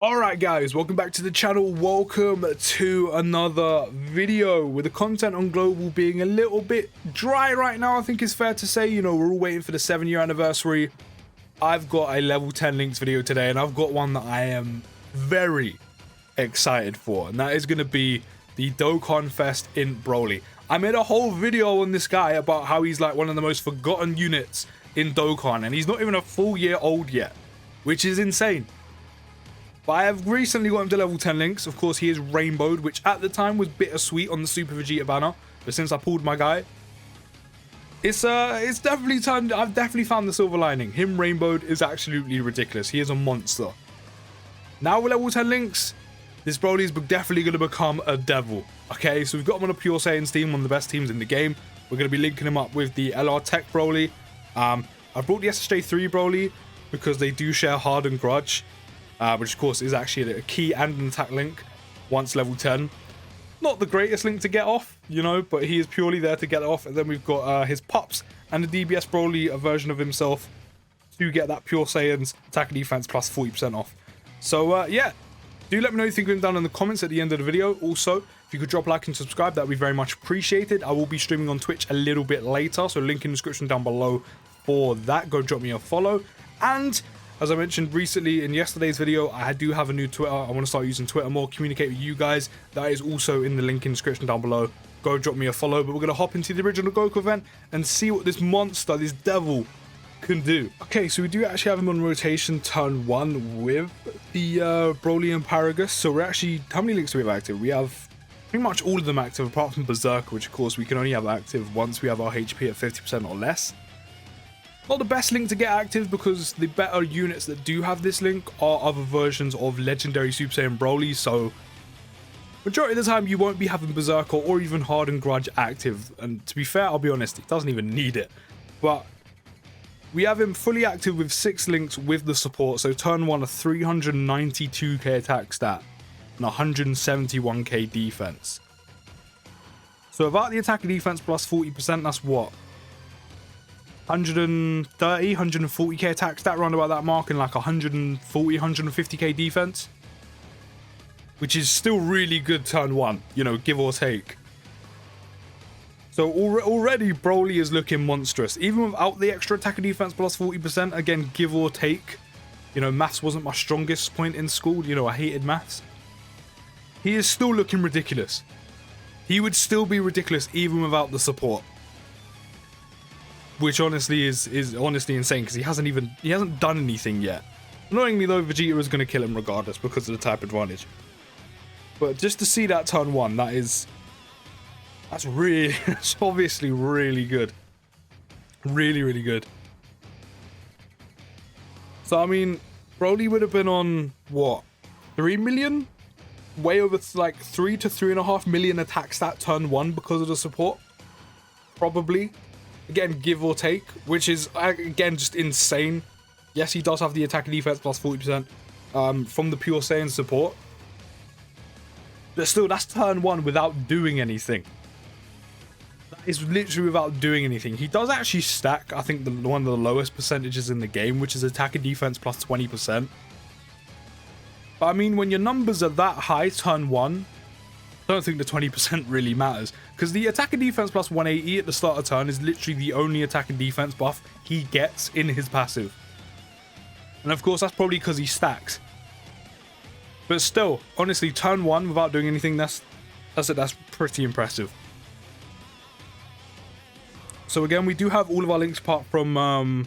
Alright guys, welcome back to the channel. Welcome to another video. With the content on Global being a little bit dry right now, I think it's fair to say, you know, we're all waiting for the 7-year anniversary. I've got a level 10 links video today, and I've got one that I am very excited for, and that is going to be the Dokkan Fest in Broly. I made a whole video on this guy about how he's like one of the most forgotten units in Dokkan, and he's not even a full year old yet, which is insane. But I have recently got him to level 10 links. Of course, he is rainbowed, which at the time was bittersweet on the Super Vegeta banner. But since I pulled my guy, it's definitely turned. I've definitely found the silver lining. Him rainbowed is absolutely ridiculous. He is a monster. Now with level 10 links, this Broly is definitely going to become a devil. Okay, so we've got him on a Pure Saiyan's team, one of the best teams in the game. We're going to be linking him up with the LR Tech Broly. I brought the SSJ 3 Broly because they do share Hardened Grudge. Which of course is actually a key and an attack link once level 10. Not the greatest link to get off, you know, but he is purely there to get it off. And then we've got his pups and the DBS Broly, a version of himself, to get that Pure Saiyan's attack and defense plus 40% off. So yeah, do let me know what you think of him down in the comments at the end of the video. Also, if you could drop a like and subscribe, that would be very much appreciated. I will be streaming on Twitch a little bit later, so link in the description down below for that. Go drop me a follow. And as I mentioned recently in yesterday's video, I do have a new Twitter. I want to start using Twitter more, communicate with you guys. That is also in the link in the description down below. Go drop me a follow. But we're going to hop into the original Goku event and see what this monster, this devil, can do. Okay, so we do actually have him on rotation turn 1 with the Broly and Paragus. So we're actually, how many links do we have active? We have pretty much all of them active apart from Berserker, which of course we can only have active once we have our HP at 50% or less. Not the best link to get active because the better units that do have this link are other versions of Legendary Super Saiyan Broly, so majority of the time you won't be having Berserker or even Hardened Grudge active, and to be fair, I'll be honest, he doesn't even need it. But we have him fully active with 6 links with the support, so turn 1 a 392k attack stat and 171k defense. So without the attack and defense plus 40%, that's what? 130, 140k attack stat, around about that mark, and like 140, 150k defense, which is still really good turn 1, you know, give or take. So already Broly is looking monstrous, even without the extra attack and defense plus 40%, again, give or take. You know, maths wasn't my strongest point in school, you know, I hated maths. He is still looking ridiculous. He would still be ridiculous even without the support. Which honestly is honestly insane because he hasn't done anything yet. Annoyingly though, Vegeta is going to kill him regardless because of the type advantage. But just to see that turn 1, that's obviously really good. Really good. So I mean, Broly would have been on what, 3 million? Way over like 3 to 3.5 million attack stat turn 1 because of the support. Probably. Again, give or take, which is, again, just insane. Yes, he does have the attack and defense plus 40% from the Pure Saiyan support. But still, that's turn 1 without doing anything. That is literally without doing anything. He does actually stack, I think, one of the lowest percentages in the game, which is attack and defense plus 20%. But I mean, when your numbers are that high, turn 1, I don't think the 20% really matters, because the attack and defense plus 180 at the start of turn is literally the only attack and defense buff he gets in his passive. And of course, that's probably because he stacks. But still, honestly, turn 1 without doing anything, that's pretty impressive. So again, we do have all of our links apart from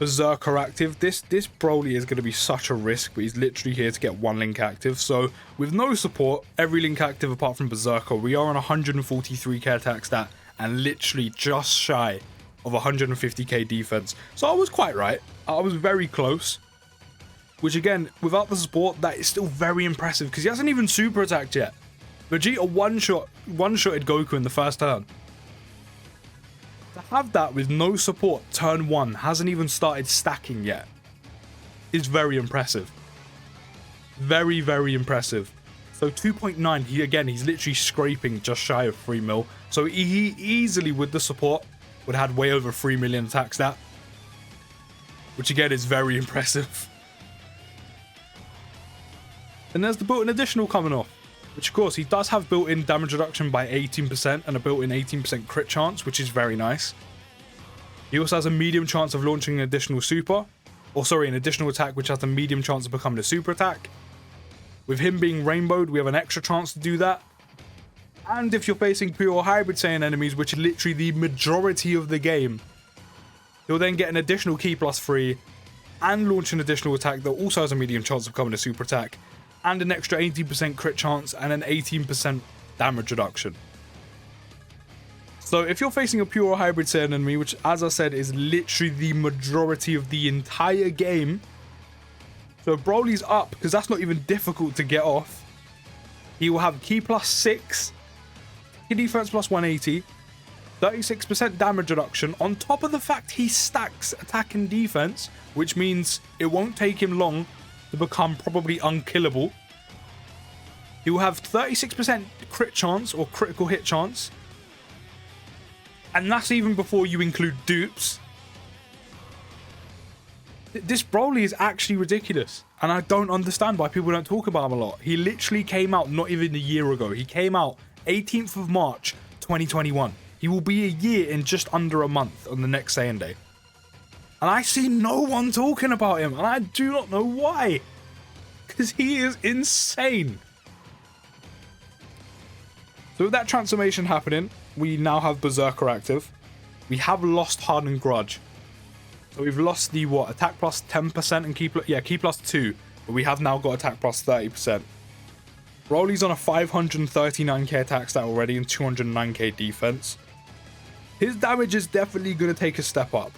Berserker active. This Broly is going to be such a risk, but he's literally here to get 1 link active. So with no support, every link active apart from Berserker, we are on 143k attack stat and literally just shy of 150k defense. So I was quite right. I was very close. Which again, without the support, that is still very impressive because he hasn't even super attacked yet. Vegeta one-shotted Goku in the first turn. To have that with no support, turn 1, hasn't even started stacking yet, is very impressive. Very impressive. So 2.9, he's literally scraping just shy of 3 mil. So he easily, with the support, would have had way over 3 million attack stat. Which again is very impressive. And there's the built-in additional coming off, which of course he does have built-in damage reduction by 18% and a built-in 18% crit chance, which is very nice. He also has a medium chance of launching an additional super, or sorry, an additional attack which has a medium chance of becoming a super attack. With him being rainbowed, we have an extra chance to do that. And if you're facing pure hybrid Saiyan enemies, which are literally the majority of the game, you'll then get an additional key +3 and launch an additional attack that also has a medium chance of becoming a super attack, and an extra 18% crit chance and an 18% damage reduction. So if you're facing a pure hybrid Saiyan enemy, which as I said is literally the majority of the entire game, so Broly's up because that's not even difficult to get off. He will have key +6, key defense +180, 36% damage reduction, on top of the fact he stacks attack and defense, which means it won't take him long to become probably unkillable. He will have 36% crit chance or critical hit chance, and that's even before you include dupes. This Broly is actually ridiculous, and I don't understand why people don't talk about him a lot. He literally came out not even a year ago. He came out 18th of March 2021. He will be a year in just under a month on the next Saiyan Day. And I see no one talking about him, and I do not know why. Because he is insane. So with that transformation happening, we now have Berserker active. We have lost Hardened Grudge. So we've lost the what? Attack plus 10% and key plus 2. But we have now got attack plus 30%. Broly's on a 539k attack stat already and 209k defense. His damage is definitely going to take a step up.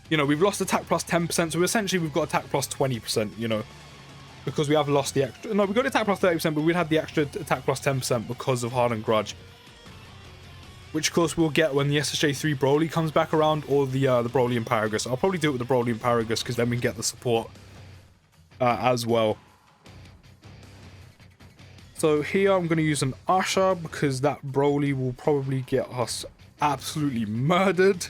You know, we've lost attack plus 10%, so essentially we've got attack plus 20%, you know. Because we have lost the extra... No, we got attack plus 30%, but we had the extra attack plus 10% because of Hardened Grudge. Which, of course, we'll get when the SSJ 3 Broly comes back around, or the Broly and Paragus. I'll probably do it with the Broly and Paragus, because then we can get the support as well. So here I'm going to use an Usher, because that Broly will probably get us absolutely murdered.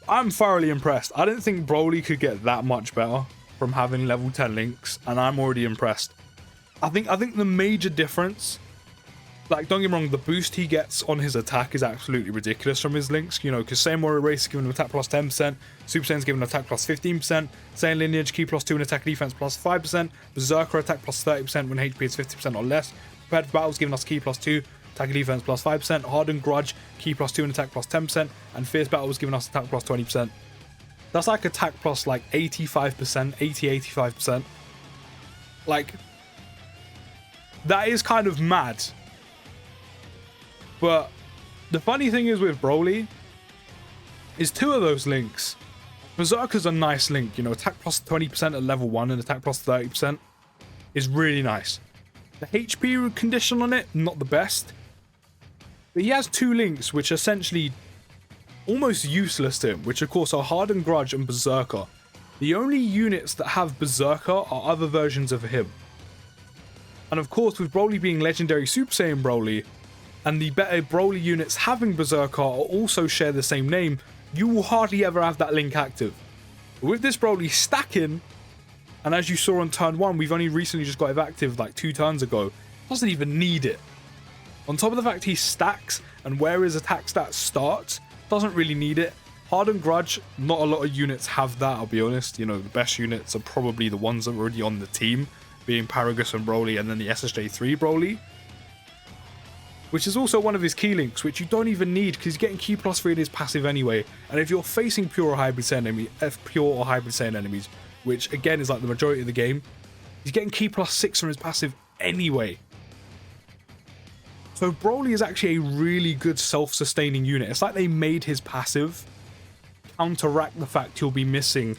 I'm thoroughly impressed. I didn't think Broly could get that much better from having level 10 links, and I'm already impressed. I think the major difference, like, don't get me wrong, the boost he gets on his attack is absolutely ridiculous from his links, you know, because Saiyan Warrior Race is giving him attack plus 10%, Super Saiyan's giving him attack plus 15%, Saiyan Lineage key plus 2 and attack defense plus 5%, Berserker attack plus 30% when HP is 50% or less, Prepared for Battle is giving us key plus 2, attack and defense plus 5%, Hardened Grudge key plus 2 and attack plus 10%, and Fierce Battle was giving us attack plus 20%. That's like attack plus like 85%, 85%. Like, that is kind of mad. But the funny thing is with Broly, is two of those links. Berserker's a nice link, you know, attack plus 20% at level 1 and attack plus 30% is really nice. The HP condition on it, not the best. But he has two links which are essentially almost useless to him, which of course are Hardened Grudge and Berserker. The only units that have Berserker are other versions of him. And of course, with Broly being Legendary Super Saiyan Broly, and the better Broly units having Berserker also share the same name, you will hardly ever have that link active. But with this Broly stacking, and as you saw on turn 1, we've only recently just got it active like 2 turns ago, doesn't even need it. On top of the fact he stacks, and where his attack stats starts, doesn't really need it. Hardened Grudge, not a lot of units have that, I'll be honest. You know, the best units are probably the ones that are already on the team, being Paragus and Broly, and then the SSJ 3 Broly. Which is also one of his key links, which you don't even need, because he's getting key plus 3 in his passive anyway. And if you're facing pure or hybrid Saiyan enemies, which again is like the majority of the game, he's getting key plus 6 from his passive anyway. So Broly is actually a really good self-sustaining unit. It's like they made his passive counteract the fact he'll be missing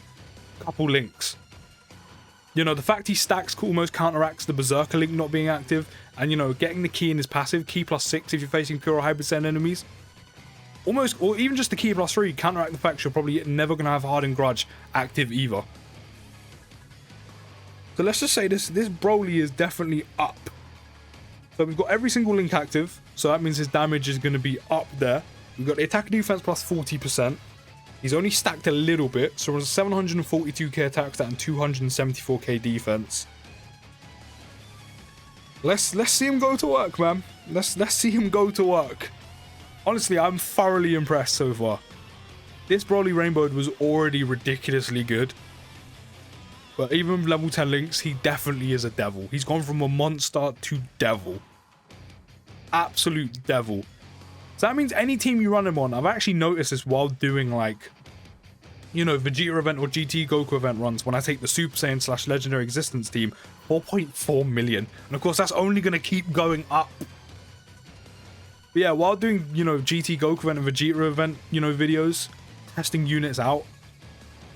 a couple links. You know, the fact he stacks almost counteracts the Berserker link not being active, and you know, getting the key in his passive, key plus 6 if you're facing pure or hybrid Saiyan enemies. Almost, or even just the key plus 3 counteract the fact you're probably never going to have Hardened Grudge active either. So let's just say this Broly is definitely up. So we've got every single link active, so that means his damage is going to be up there. We've got the attack and defense plus 40%. He's only stacked a little bit, so we're on 742k attack stat and 274k defense. Let's see him go to work, man. Let's see him go to work. Honestly, I'm thoroughly impressed so far. This Broly Rainbowed was already ridiculously good. But even with level 10 links, he definitely is a devil. He's gone from a monster to devil. Absolute devil. So that means any team you run him on, I've actually noticed this while doing, like, you know, Vegeta event or GT Goku event runs, when I take the Super Saiyan / Legendary Existence team, 4.4 million. And of course, that's only going to keep going up. But yeah, while doing, you know, GT Goku event and Vegeta event, you know, videos, testing units out,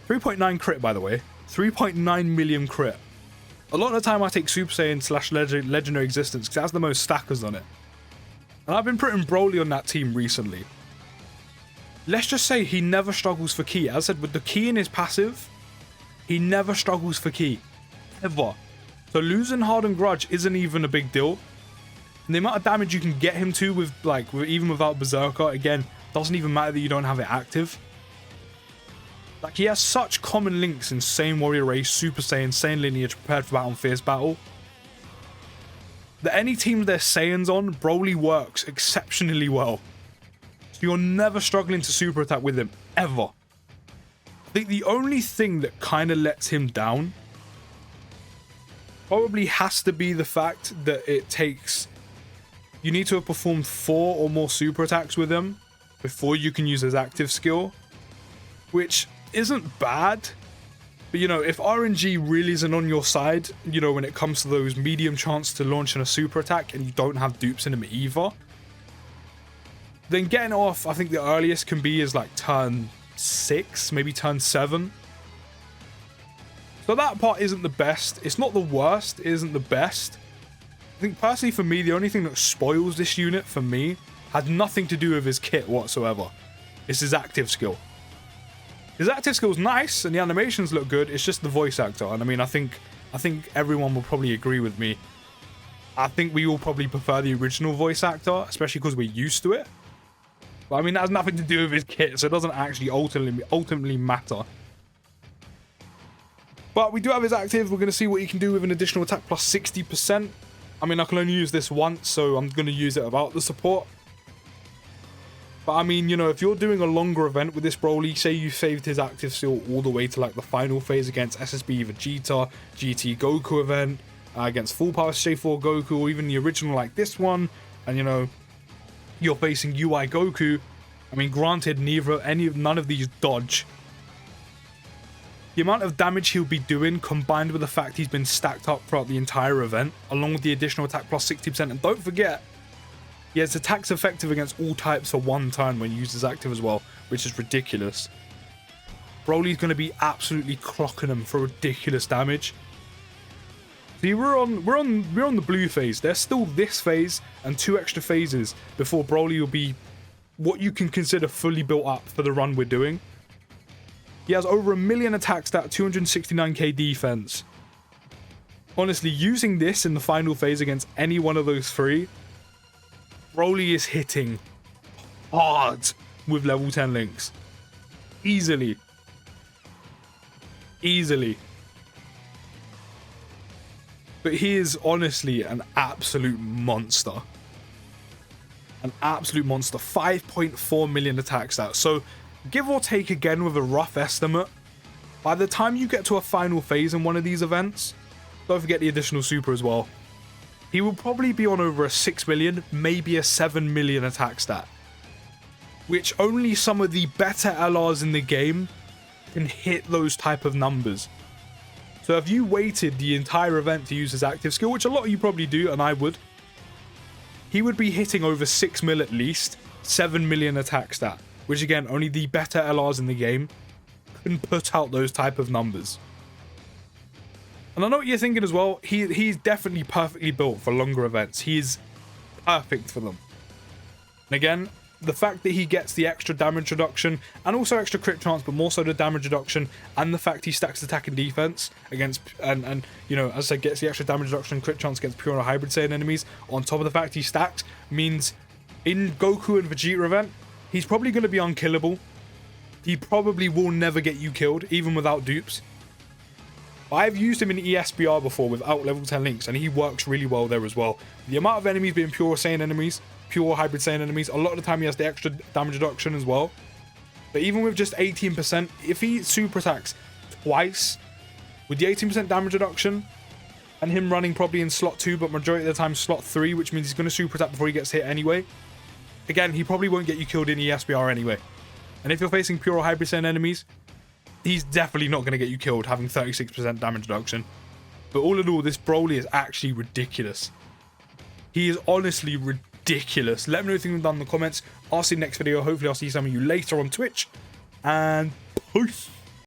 3.9 crit, by the way. 3.9 million crit. A lot of the time I take Super Saiyan / Legendary Existence because that's the most stackers on it. And I've been putting Broly on that team recently. Let's just say he never struggles for ki. As I said, with the ki in his passive, he never struggles for ki. Ever. So losing Hardened Grudge isn't even a big deal. And the amount of damage you can get him to with, like, even without Berserker, again, doesn't even matter that you don't have it active. Like, he has such common links in Saiyan Warrior Race, Super Saiyan, Saiyan Lineage, Prepared for Battle, and Fierce Battle, that any team they're Saiyans on, Broly works exceptionally well. So you're never struggling to super attack with him, ever. I think the only thing that kind of lets him down probably has to be the fact that it takes... You need to have performed 4 or more super attacks with him before you can use his active skill, which isn't bad. But, you know, if RNG really isn't on your side, you know, when it comes to those medium chance to launch in a super attack and you don't have dupes in him either, then getting off, I think the earliest can be is like turn 6, maybe turn 7. So that part isn't the best. It's not the worst, it isn't the best. I think personally for me, the only thing that spoils this unit for me had nothing to do with his kit whatsoever. It's his active skill. His active skill's nice and the animations look good, it's just the voice actor. And I mean, I think everyone will probably agree with me. I think we all probably prefer the original voice actor, especially because we're used to it. But I mean, that has nothing to do with his kit, so it doesn't actually ultimately matter. But we do have his active. We're going to see what he can do with an additional attack plus 60%. I mean, I can only use this once, so I'm going to use it without the support. But I mean, you know, if you're doing a longer event with this Broly, say you saved his active skill all the way to like the final phase against SSB Vegeta, GT Goku event, against Full Power J4 Goku, or even the original like this one, and you know, you're facing UI Goku. I mean, granted, none of these dodge. The amount of damage he'll be doing, combined with the fact he's been stacked up throughout the entire event, along with the additional attack plus 60%, and don't forget, he has attacks effective against all types for 1 turn when he uses active as well, which is ridiculous. Broly's going to be absolutely clocking him for ridiculous damage. See, we're on the blue phase. There's still this phase and 2 extra phases before Broly will be what you can consider fully built up for the run we're doing. He has over 1 million attack stat, 269k defense. Honestly, using this in the final phase against any one of those 3, Broly is hitting hard with level 10 links. Easily. Easily. But he is honestly an absolute monster. An absolute monster. 5.4 million attack stats. So, give or take again with a rough estimate, by the time you get to a final phase in one of these events, don't forget the additional super as well, he will probably be on over a 6 million, maybe a 7 million attack stat. Which only some of the better LRs in the game can hit those type of numbers. So if you waited the entire event to use his active skill, which a lot of you probably do, and I would, he would be hitting over 6 mil at least, 7 million attack stat. Which again, only the better LRs in the game can put out those type of numbers. And I know what you're thinking as well, he's definitely perfectly built for longer events. He's perfect for them. And again, the fact that he gets the extra damage reduction, and also extra crit chance, but more so the damage reduction, and the fact he stacks attack and defense against, and you know, as I said, gets the extra damage reduction and crit chance against pure and hybrid Saiyan enemies, on top of the fact he stacked, means in Goku and Vegeta event, he's probably going to be unkillable. he probably will never get you killed, even without dupes. I've used him in ESBR before without level 10 links, and he works really well there as well. The amount of enemies being pure Saiyan enemies, pure hybrid Saiyan enemies, a lot of the time he has the extra damage reduction as well. But even with just 18%, if he super attacks twice, with the 18% damage reduction, and him running probably in slot 2, but majority of the time slot 3, which means he's going to super attack before he gets hit anyway. Again, he probably won't get you killed in ESBR anyway. And if you're facing pure or hybrid Saiyan enemies, he's definitely not going to get you killed, having 36% damage reduction. But all in all, this Broly is actually ridiculous. He is honestly ridiculous. Let me know what you think down in the comments. I'll see you next video. Hopefully I'll see some of you later on Twitch. And peace.